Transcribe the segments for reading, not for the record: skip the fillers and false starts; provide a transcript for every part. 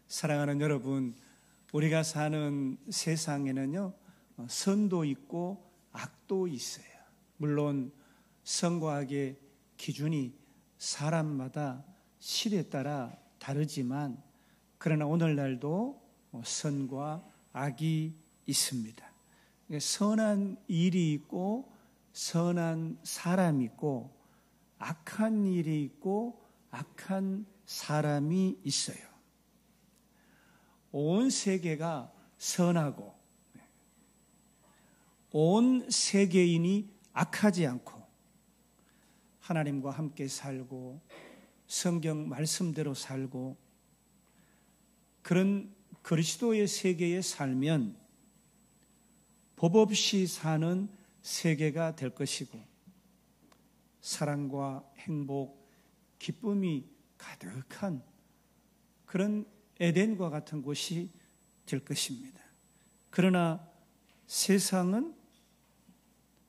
사랑하는 여러분, 우리가 사는 세상에는요, 선도 있고 악도 있어요. 물론 선과 악의 기준이 사람마다 시대에 따라 다르지만, 그러나 오늘날도 선과 악이 있습니다. 선한 일이 있고 선한 사람이 있고 악한 일이 있고 악한 사람이 있어요. 온 세계가 선하고 온 세계인이 악하지 않고 하나님과 함께 살고 성경 말씀대로 살고 그런 그리스도의 세계에 살면 법 없이 사는 세계가 될 것이고 사랑과 행복, 기쁨이 가득한 그런 에덴과 같은 곳이 될 것입니다. 그러나 세상은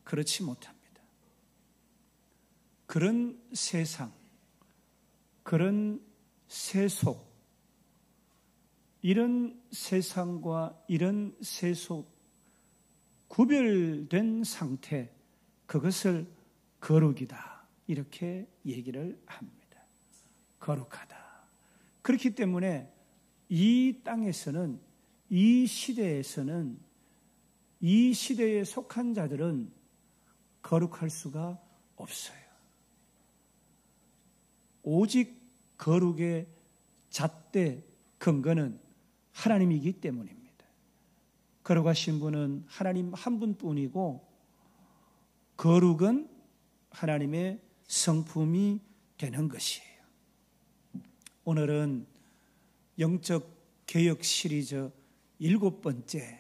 그렇지 못합니다. 그런 세상, 그런 세속, 이런 세상과 이런 세속 구별된 상태, 그것을 거룩이다 이렇게 얘기를 합니다. 거룩하다. 그렇기 때문에 이 땅에서는, 이 시대에서는, 이 시대에 속한 자들은 거룩할 수가 없어요. 오직 거룩의 잣대 근거는 하나님이기 때문입니다. 거룩하신 분은 하나님 한 분뿐이고 거룩은 하나님의 성품이 되는 것이에요. 오늘은 영적 개혁 시리즈 7번째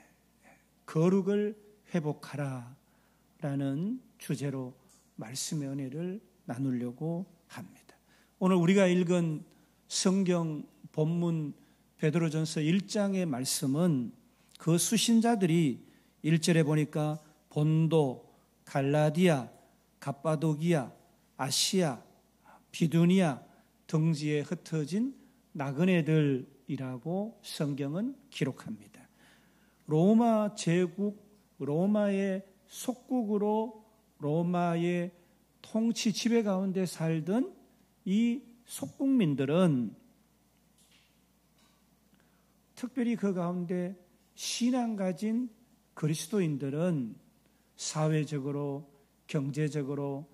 거룩을 회복하라 라는 주제로 말씀의 은혜를 나누려고 합니다. 오늘 우리가 읽은 성경 본문 베드로전서 1장의 말씀은 그 수신자들이 1절에 보니까 본도, 갈라디아, 갑바도기아, 아시아, 비두니아 등지에 흩어진 나그네들이라고 성경은 기록합니다. 로마 제국, 로마의 속국으로 로마의 통치 지배 가운데 살던 이 속국민들은 특별히 그 가운데 신앙 가진 그리스도인들은 사회적으로, 경제적으로,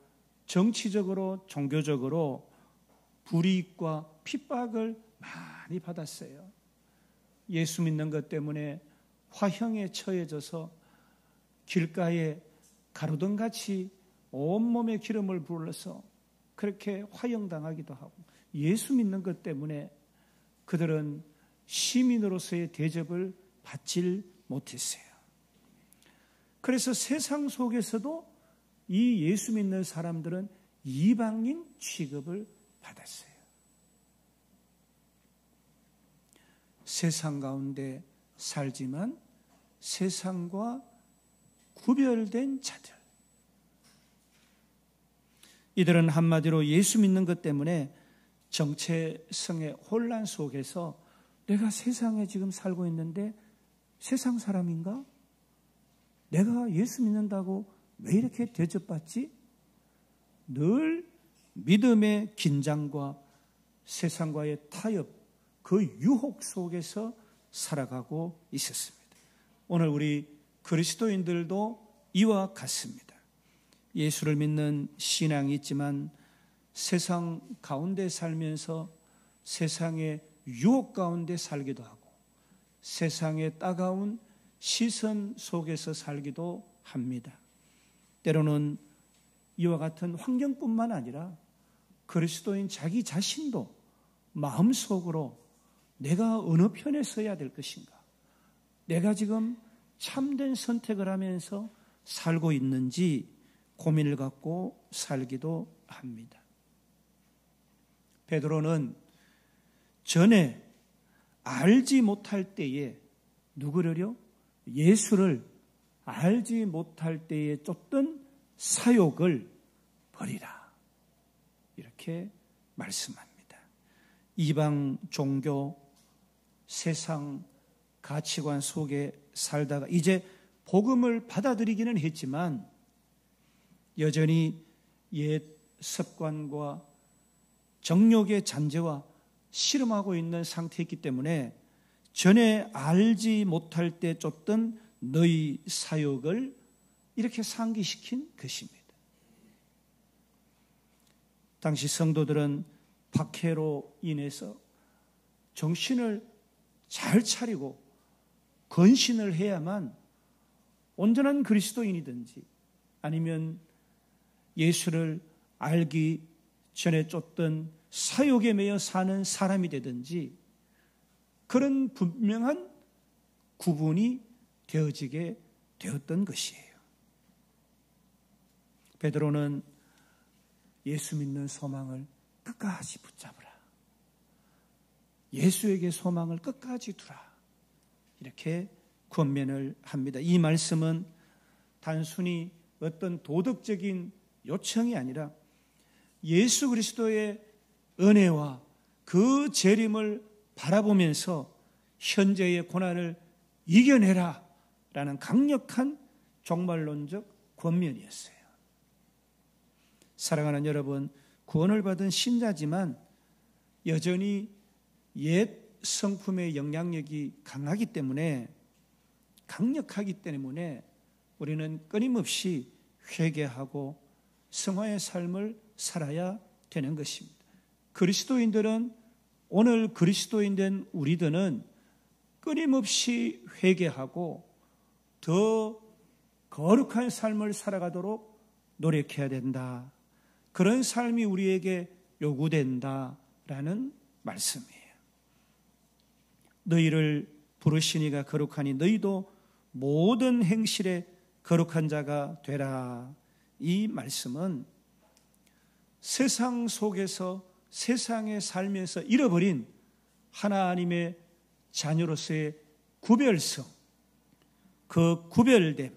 정치적으로, 종교적으로 불이익과 핍박을 많이 받았어요. 예수 믿는 것 때문에 화형에 처해져서 길가에 가루등같이 온몸에 기름을 부을러서 그렇게 화형당하기도 하고, 예수 믿는 것 때문에 그들은 시민으로서의 대접을 받질 못했어요. 그래서 세상 속에서도 이 예수 믿는 사람들은 이방인 취급을 받았어요. 세상 가운데 살지만 세상과 구별된 자들, 이들은 한마디로 예수 믿는 것 때문에 정체성의 혼란 속에서 내가 세상에 지금 살고 있는데 세상 사람인가? 내가 예수 믿는다고 왜 이렇게 대접받지? 늘 믿음의 긴장과 세상과의 타협, 그 유혹 속에서 살아가고 있었습니다. 오늘 우리 그리스도인들도 이와 같습니다. 예수를 믿는 신앙이 있지만 세상 가운데 살면서 세상의 유혹 가운데 살기도 하고 세상의 따가운 시선 속에서 살기도 합니다. 때로는 이와 같은 환경뿐만 아니라 그리스도인 자기 자신도 마음속으로 내가 어느 편에 서야 될 것인가, 내가 지금 참된 선택을 하면서 살고 있는지 고민을 갖고 살기도 합니다. 베드로는 전에 알지 못할 때에 누구를요? 예수를 알지 못할 때에 쫓던 사욕을 버리라, 이렇게 말씀합니다. 이방 종교, 세상 가치관 속에 살다가 이제 복음을 받아들이기는 했지만 여전히 옛 습관과 정욕의 잔재와 씨름하고 있는 상태이기 때문에 전에 알지 못할 때 쫓던 너희 사욕을 이렇게 상기시킨 것입니다. 당시 성도들은 박해로 인해서 정신을 잘 차리고 건신을 해야만 온전한 그리스도인이든지 아니면 예수를 알기 전에 쫓던 사욕에 매여 사는 사람이 되든지 그런 분명한 구분이 되어지게 되었던 것이에요. 베드로는 예수 믿는 소망을 끝까지 붙잡으라. 예수에게 소망을 끝까지 두라. 이렇게 권면을 합니다. 이 말씀은 단순히 어떤 도덕적인 요청이 아니라 예수 그리스도의 은혜와 그 재림을 바라보면서 현재의 고난을 이겨내라 라는 강력한 종말론적 권면이었어요. 사랑하는 여러분, 구원을 받은 신자지만 여전히 옛 성품의 영향력이 강하기 때문에 강력하기 때문에 우리는 끊임없이 회개하고 성화의 삶을 살아야 되는 것입니다. 그리스도인들은 오늘 그리스도인 된 우리들은 끊임없이 회개하고 더 거룩한 삶을 살아가도록 노력해야 된다. 그런 삶이 우리에게 요구된다라는 말씀이에요. 너희를 부르시니가 거룩하니 너희도 모든 행실에 거룩한 자가 되라. 이 말씀은 세상 속에서 세상에 살면서 잃어버린 하나님의 자녀로서의 구별성, 그 구별됨,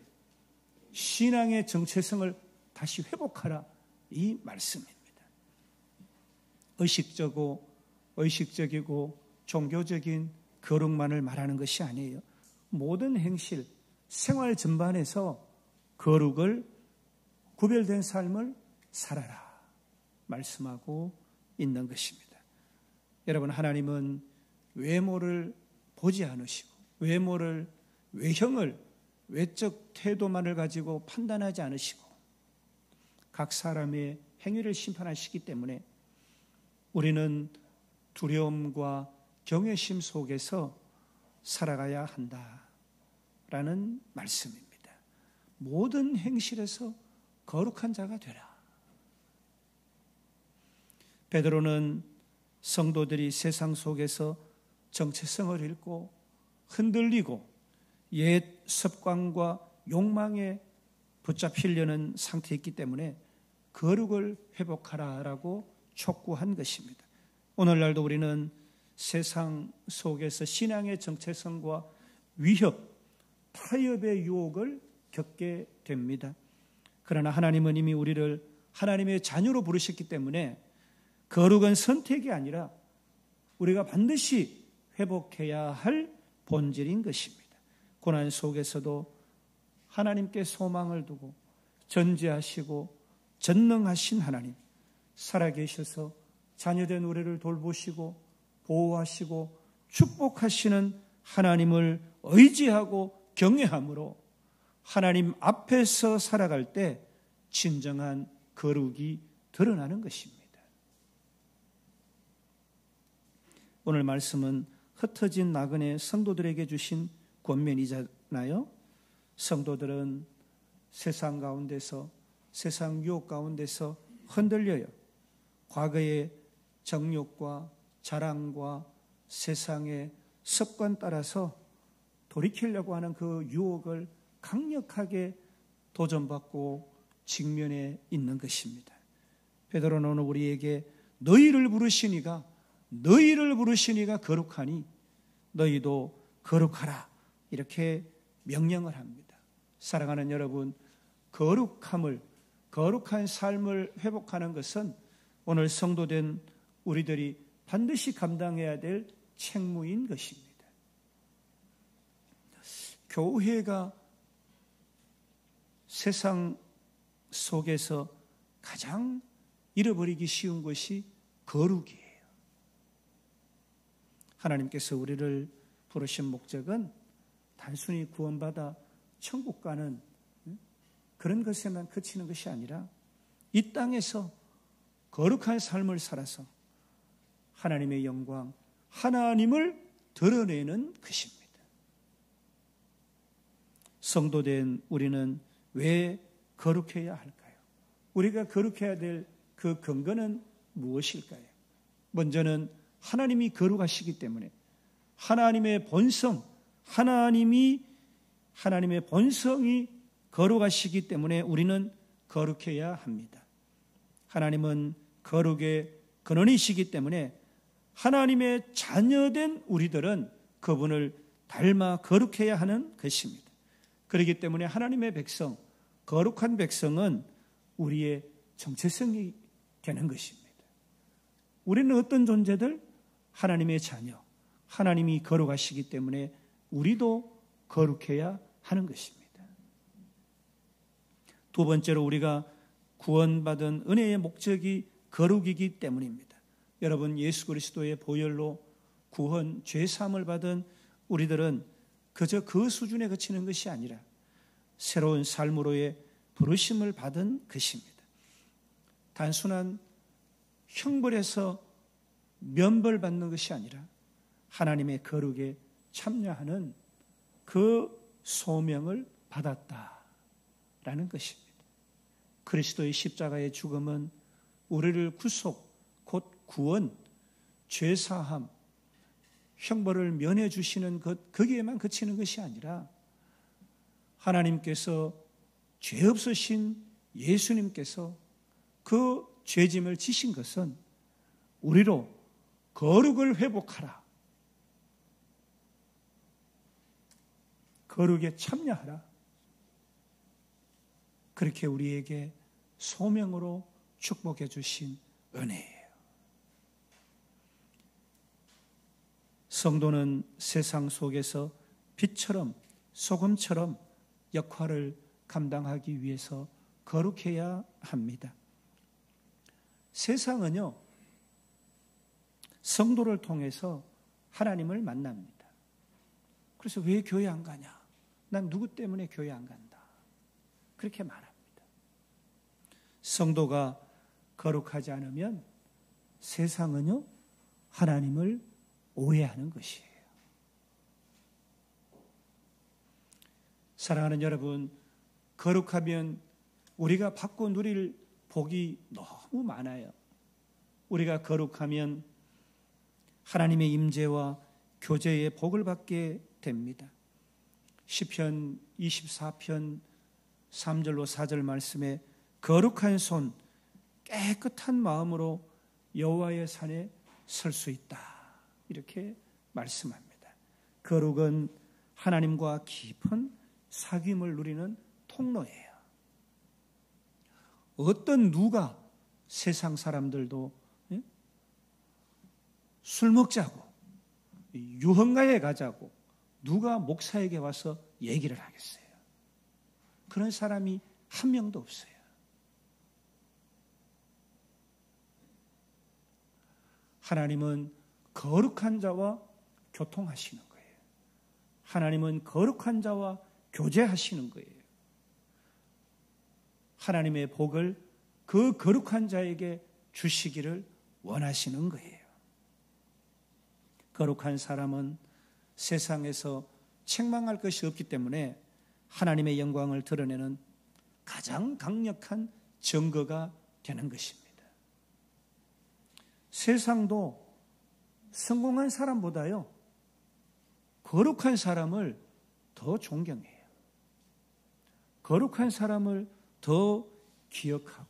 신앙의 정체성을 다시 회복하라. 이 말씀입니다. 의식적이고 종교적인 거룩만을 말하는 것이 아니에요. 모든 행실, 생활 전반에서 거룩을 구별된 삶을 살아라 말씀하고 있는 것입니다. 여러분, 하나님은 외모를 보지 않으시고 외형을 외적 태도만을 가지고 판단하지 않으시고 각 사람의 행위를 심판하시기 때문에 우리는 두려움과 경외심 속에서 살아가야 한다라는 말씀입니다. 모든 행실에서 거룩한 자가 되라. 베드로는 성도들이 세상 속에서 정체성을 잃고 흔들리고 옛 습관과 욕망에 붙잡히려는 상태에 있기 때문에 거룩을 회복하라라고 촉구한 것입니다. 오늘날도 우리는 세상 속에서 신앙의 정체성과 위협, 타협의 유혹을 겪게 됩니다. 그러나 하나님은 이미 우리를 하나님의 자녀로 부르셨기 때문에 거룩은 선택이 아니라 우리가 반드시 회복해야 할 본질인 것입니다. 고난 속에서도 하나님께 소망을 두고 전지하시고 전능하신 하나님, 살아계셔서 자녀된 우리를 돌보시고 보호하시고 축복하시는 하나님을 의지하고 경외함으로 하나님 앞에서 살아갈 때 진정한 거룩이 드러나는 것입니다. 오늘 말씀은 흩어진 나그네 성도들에게 주신 권면이잖아요. 성도들은 세상 가운데서, 세상 유혹 가운데서 흔들려요. 과거의 정욕과 자랑과 세상의 습관 따라서 돌이키려고 하는 그 유혹을 강력하게 도전받고 직면해 있는 것입니다. 베드로는 오늘 우리에게 너희를 부르시니가 거룩하니 너희도 거룩하라 이렇게 명령을 합니다. 사랑하는 여러분, 거룩한 삶을 회복하는 것은 오늘 성도된 우리들이 반드시 감당해야 될 책무인 것입니다. 교회가 세상 속에서 가장 잃어버리기 쉬운 것이 거룩이에요. 하나님께서 우리를 부르신 목적은 단순히 구원받아 천국 가는 그런 것에만 그치는 것이 아니라 이 땅에서 거룩한 삶을 살아서 하나님의 영광, 하나님을 드러내는 것입니다. 성도된 우리는 왜 거룩해야 할까요? 우리가 거룩해야 될 그 근거는 무엇일까요? 먼저는 하나님이 거룩하시기 때문에 하나님의 본성, 하나님의 본성이 거룩하시기 때문에 우리는 거룩해야 합니다. 하나님은 거룩의 근원이시기 때문에 하나님의 자녀된 우리들은 그분을 닮아 거룩해야 하는 것입니다. 그렇기 때문에 하나님의 백성, 거룩한 백성은 우리의 정체성이 되는 것입니다. 우리는 어떤 존재들? 하나님의 자녀, 하나님이 거룩하시기 때문에 우리도 거룩해야 하는 것입니다. 두 번째로 우리가 구원받은 은혜의 목적이 거룩이기 때문입니다. 여러분, 예수 그리스도의 보혈로 구원, 죄사함을 받은 우리들은 그저 그 수준에 그치는 것이 아니라 새로운 삶으로의 부르심을 받은 것입니다. 단순한 형벌에서 면벌받는 것이 아니라 하나님의 거룩에 참여하는 그 소명을 받았다라는 것입니다. 그리스도의 십자가의 죽음은 우리를 구속, 곧 구원, 죄사함, 형벌을 면해 주시는 것, 거기에만 그치는 것이 아니라 하나님께서 죄 없으신 예수님께서 그 죄짐을 지신 것은 우리로 거룩을 회복하라, 거룩에 참여하라, 그렇게 우리에게 소명으로 축복해 주신 은혜예요. 성도는 세상 속에서 빛처럼 소금처럼 역할을 감당하기 위해서 거룩해야 합니다. 세상은요, 성도를 통해서 하나님을 만납니다. 그래서 왜 교회 안 가냐? 난 누구 때문에 교회 안 간다. 그렇게 말합니다. 성도가 거룩하지 않으면 세상은요, 하나님을 오해하는 것이에요. 사랑하는 여러분, 거룩하면 우리가 받고 누릴 복이 너무 많아요. 우리가 거룩하면 하나님의 임재와 교제의 복을 받게 됩니다. 시편 24편 3절로 4절 말씀에 거룩한 손, 깨끗한 마음으로 여호와의 산에 설 수 있다, 이렇게 말씀합니다. 거룩은 하나님과 깊은 사귐을 누리는 통로예요. 어떤 누가 세상 사람들도 술 먹자고, 유흥가에 가자고 누가 목사에게 와서 얘기를 하겠어요? 그런 사람이 한 명도 없어요. 하나님은 거룩한 자와 교통하시는 거예요. 하나님은 거룩한 자와 교제하시는 거예요. 하나님의 복을 그 거룩한 자에게 주시기를 원하시는 거예요. 거룩한 사람은 세상에서 책망할 것이 없기 때문에 하나님의 영광을 드러내는 가장 강력한 증거가 되는 것입니다. 세상도 성공한 사람보다요, 거룩한 사람을 더 존경해요. 거룩한 사람을 더 기억하고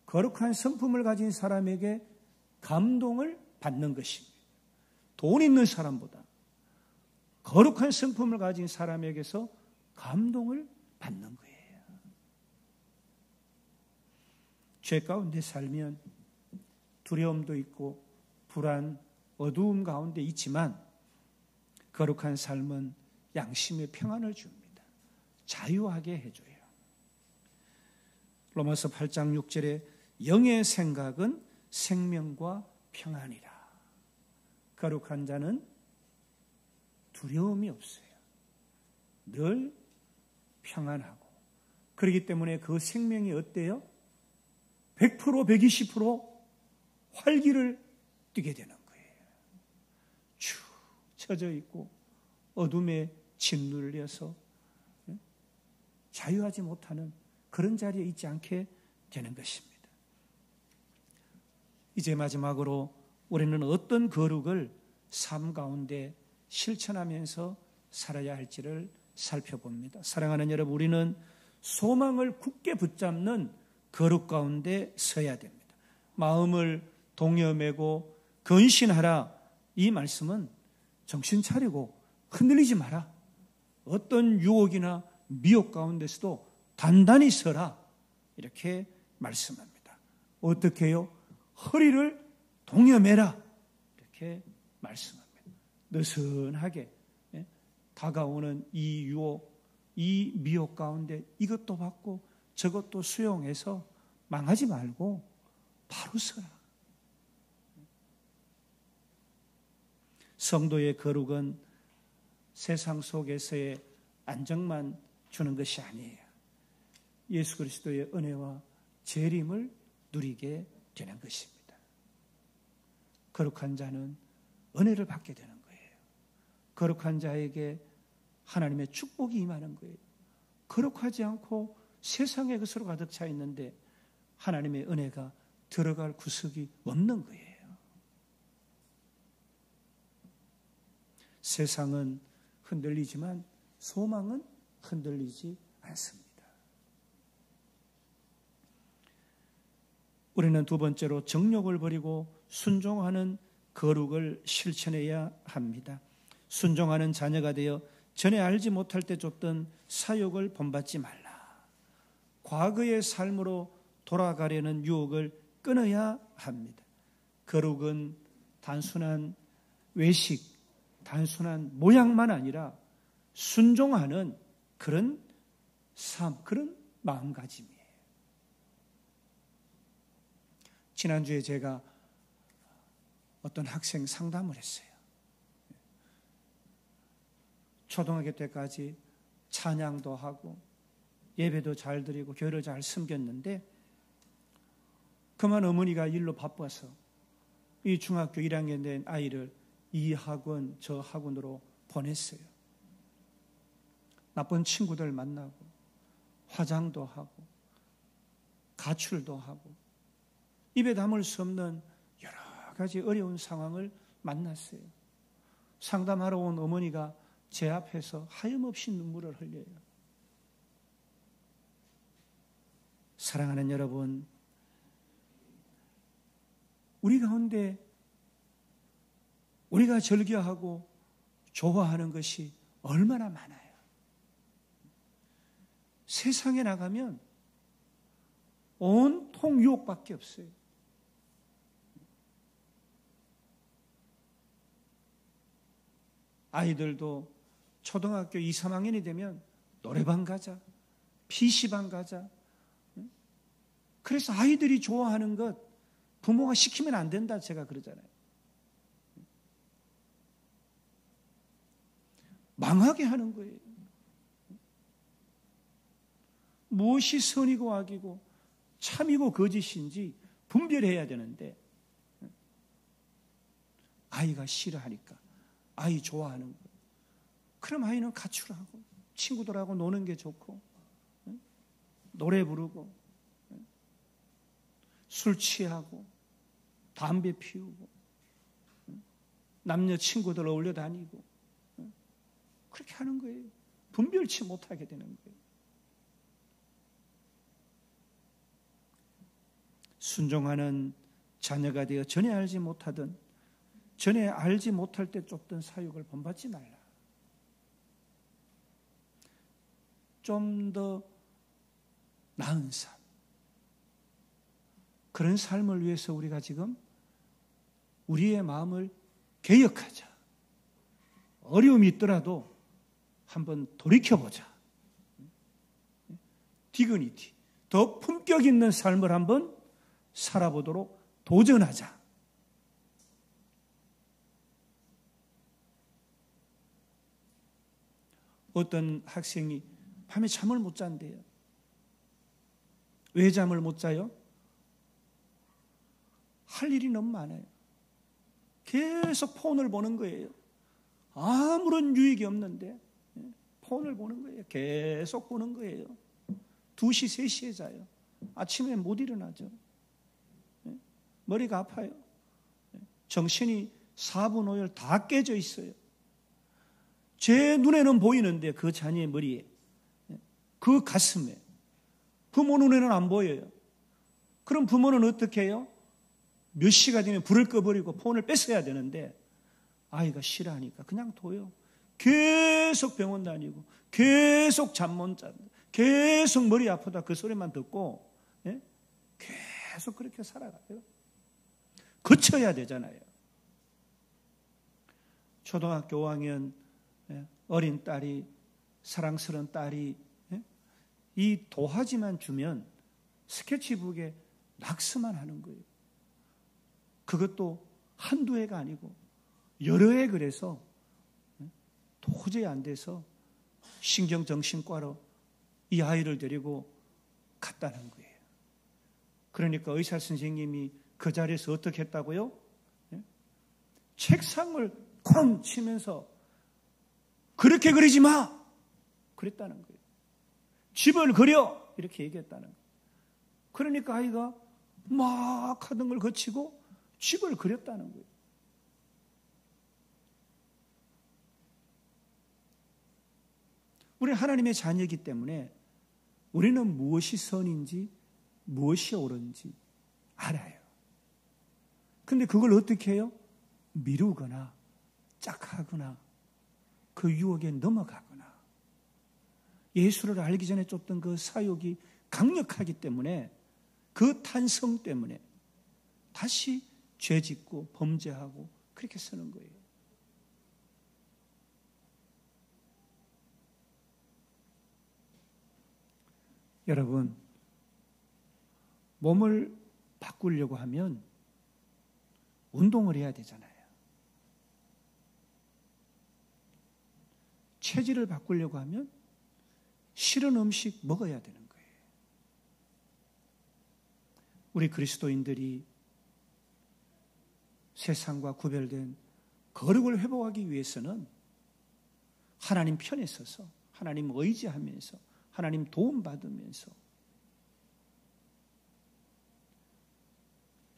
거룩한 성품을 가진 사람에게 감동을 받는 것입니다. 돈 있는 사람보다 거룩한 성품을 가진 사람에게서 감동을 받는 거예요. 죄 가운데 살면 두려움도 있고 불안, 어두움 가운데 있지만 거룩한 삶은 양심의 평안을 줍니다. 자유하게 해줘요. 로마서 8장 6절에 영의 생각은 생명과 평안이라. 거룩한 자는 두려움이 없어요. 늘 평안하고. 그렇기 때문에 그 생명이 어때요? 100%, 120% 활기를 띠게 되는 거예요. 축 처져 있고 어둠에 짓눌려서 자유하지 못하는 그런 자리에 있지 않게 되는 것입니다. 이제 마지막으로 우리는 어떤 거룩을 삶 가운데 실천하면서 살아야 할지를 살펴봅니다. 사랑하는 여러분, 우리는 소망을 굳게 붙잡는 거룩 가운데 서야 됩니다. 마음을 동여매고 근신하라. 이 말씀은 정신 차리고 흔들리지 마라. 어떤 유혹이나 미혹 가운데서도 단단히 서라. 이렇게 말씀합니다. 어떻게 해요? 허리를 동여매라. 이렇게 말씀합니다. 느슨하게 다가오는 이 유혹, 이 미혹 가운데 이것도 받고 저것도 수용해서 망하지 말고 바로 서라. 성도의 거룩은 세상 속에서의 안정만 주는 것이 아니에요. 예수 그리스도의 은혜와 재림을 누리게 되는 것입니다. 거룩한 자는 은혜를 받게 되는 거예요. 거룩한 자에게 하나님의 축복이 임하는 거예요. 거룩하지 않고 세상의 것으로 가득 차 있는데 하나님의 은혜가 들어갈 구석이 없는 거예요. 세상은 흔들리지만 소망은 흔들리지 않습니다. 우리는 두 번째로 정욕을 버리고 순종하는 거룩을 실천해야 합니다. 순종하는 자녀가 되어 전에 알지 못할 때 줬던 사욕을 본받지 말라. 과거의 삶으로 돌아가려는 유혹을 끊어야 합니다. 거룩은 단순한 외식, 단순한 모양만 아니라 순종하는 그런 삶, 그런 마음가짐이에요. 지난주에 제가 어떤 학생 상담을 했어요. 초등학교 때까지 찬양도 하고 예배도 잘 드리고 교회를 잘 섬겼는데 그만 어머니가 일로 바빠서 이 중학교 1학년 된 아이를 이 학원 저 학원으로 보냈어요. 나쁜 친구들 만나고 화장도 하고 가출도 하고 입에 담을 수 없는 여러 가지 어려운 상황을 만났어요. 상담하러 온 어머니가 제 앞에서 하염없이 눈물을 흘려요. 사랑하는 여러분, 우리 가운데 우리가 즐겨하고 좋아하는 것이 얼마나 많아요. 세상에 나가면 온통 유혹밖에 없어요. 아이들도 초등학교 2, 3학년이 되면 노래방 가자, PC방 가자. 그래서 아이들이 좋아하는 것 부모가 시키면 안 된다 제가 그러잖아요. 망하게 하는 거예요. 무엇이 선이고 악이고 참이고 거짓인지 분별해야 되는데 아이가 싫어하니까 아이 좋아하는 거. 그럼 아이는 가출하고 친구들하고 노는 게 좋고 노래 부르고 술 취하고 담배 피우고 남녀 친구들 어울려 다니고 그렇게 하는 거예요. 분별치 못하게 되는 거예요. 순종하는 자녀가 되어 전에 알지 못하던 전에 알지 못할 때 쫓던 사욕을 본받지 말라. 좀 더 나은 삶. 그런 삶을 위해서 우리가 지금 우리의 마음을 개혁하자. 어려움이 있더라도 한번 돌이켜보자. 디그니티, 더 품격 있는 삶을 한번 살아보도록 도전하자. 어떤 학생이 밤에 잠을 못 잔대요. 왜 잠을 못 자요? 할 일이 너무 많아요. 계속 폰을 보는 거예요. 아무런 유익이 없는데 폰을 보는 거예요. 계속 보는 거예요. 2시, 3시에 자요. 아침에 못 일어나죠. 머리가 아파요. 정신이 4분 5일 다 깨져 있어요. 제 눈에는 보이는데 그 자녀의 머리에, 그 가슴에, 부모 눈에는 안 보여요. 그럼 부모는 어떻게 해요? 몇 시가 되면 불을 꺼버리고 폰을 뺏어야 되는데 아이가 싫어하니까 그냥 둬요. 계속 병원 다니고 계속 잠 못 잔다. 계속 머리 아프다 그 소리만 듣고 계속 그렇게 살아가요. 거쳐야 되잖아요. 초등학교 5학년 어린 딸이, 사랑스러운 딸이 이 도화지만 주면 스케치북에 낙서만 하는 거예요. 그것도 한두 해가 아니고 여러 해. 그래서 도저히 안 돼서 신경정신과로 이 아이를 데리고 갔다는 거예요. 그러니까 의사 선생님이 그 자리에서 어떻게 했다고요? 책상을 쾅 치면서 그렇게 그리지 마! 그랬다는 거예요. 집을 그려! 이렇게 얘기했다는 거예요. 그러니까 아이가 막 하던 걸 거치고 집을 그렸다는 거예요. 우리 하나님의 자녀이기 때문에 우리는 무엇이 선인지 무엇이 옳은지 알아요. 근데 그걸 어떻게 해요? 미루거나 짝하거나 그 유혹에 넘어가거나 예수를 알기 전에 쫓던 그 사욕이 강력하기 때문에 그 탄성 때문에 다시 죄짓고 범죄하고 그렇게 쓰는 거예요. 여러분, 몸을 바꾸려고 하면 운동을 해야 되잖아요. 체질을 바꾸려고 하면 싫은 음식 먹어야 되는 거예요. 우리 그리스도인들이 세상과 구별된 거룩을 회복하기 위해서는 하나님 편에 서서 하나님 의지하면서 하나님 도움받으면서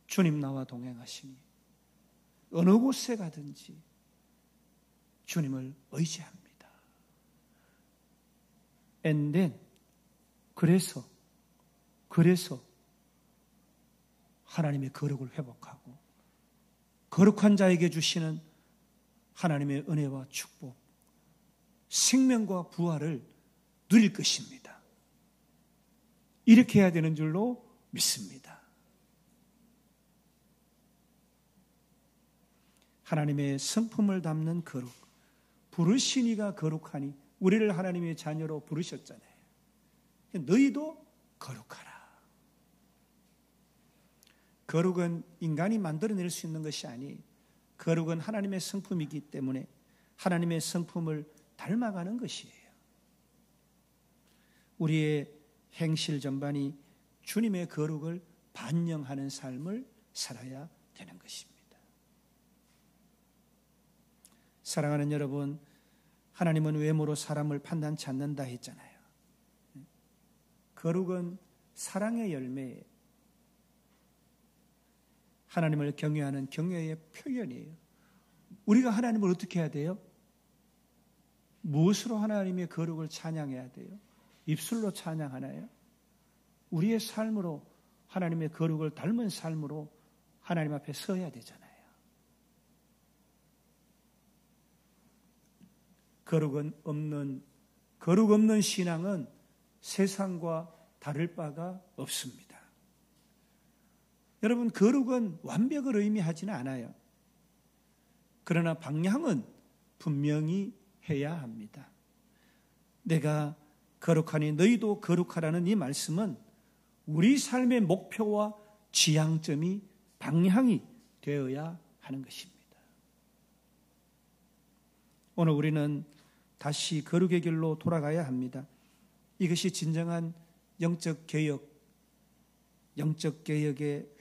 주님 나와 동행하시니 어느 곳에 가든지 주님을 의지합니다. And then 그래서 하나님의 거룩을 회복하고 거룩한 자에게 주시는 하나님의 은혜와 축복, 생명과 부활을 누릴 것입니다. 이렇게 해야 되는 줄로 믿습니다. 하나님의 성품을 담는 거룩, 부르시니가 거룩하니 우리를 하나님의 자녀로 부르셨잖아요. 너희도 거룩하라. 거룩은 인간이 만들어낼 수 있는 것이 아니, 거룩은 하나님의 성품이기 때문에 하나님의 성품을 닮아가는 것이에요. 우리의 행실 전반이 주님의 거룩을 반영하는 삶을 살아야 되는 것입니다. 사랑하는 여러분, 하나님은 외모로 사람을 판단치 않는다 했잖아요. 거룩은 사랑의 열매예요. 하나님을 경외하는 경외의 표현이에요. 우리가 하나님을 어떻게 해야 돼요? 무엇으로 하나님의 거룩을 찬양해야 돼요? 입술로 찬양하나요? 우리의 삶으로 하나님의 거룩을 닮은 삶으로 하나님 앞에 서야 되잖아요. 거룩 없는 신앙은 세상과 다를 바가 없습니다. 여러분, 거룩은 완벽을 의미하지는 않아요. 그러나 방향은 분명히 해야 합니다. 내가 거룩하니 너희도 거룩하라는 이 말씀은 우리 삶의 목표와 지향점이 방향이 되어야 하는 것입니다. 오늘 우리는 다시 거룩의 길로 돌아가야 합니다. 이것이 진정한 영적 개혁의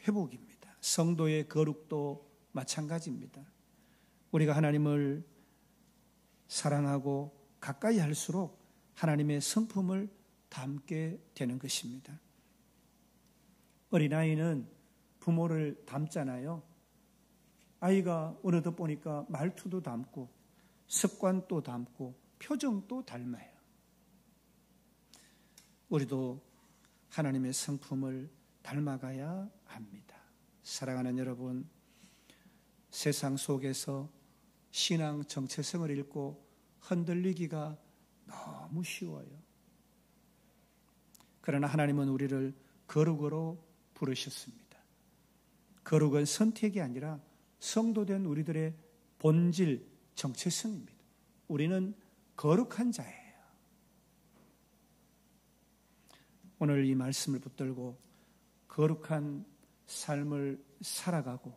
회복입니다. 성도의 거룩도 마찬가지입니다. 우리가 하나님을 사랑하고 가까이 할수록 하나님의 성품을 닮게 되는 것입니다. 어린아이는 부모를 닮잖아요. 아이가 어느덧 보니까 말투도 닮고 습관도 닮고 표정도 닮아요. 우리도 하나님의 성품을 닮아가야 합니다. 사랑하는 여러분, 세상 속에서 신앙 정체성을 잃고 흔들리기가 너무 쉬워요. 그러나 하나님은 우리를 거룩으로 부르셨습니다. 거룩은 선택이 아니라 성도된 우리들의 본질, 정체성입니다. 우리는 거룩한 자예요. 오늘 이 말씀을 붙들고 거룩한 삶을 살아가고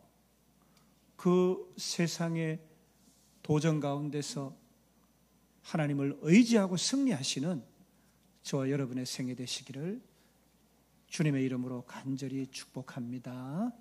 그 세상의 도전 가운데서 하나님을 의지하고 승리하시는 저와 여러분의 생애 되시기를 주님의 이름으로 간절히 축복합니다.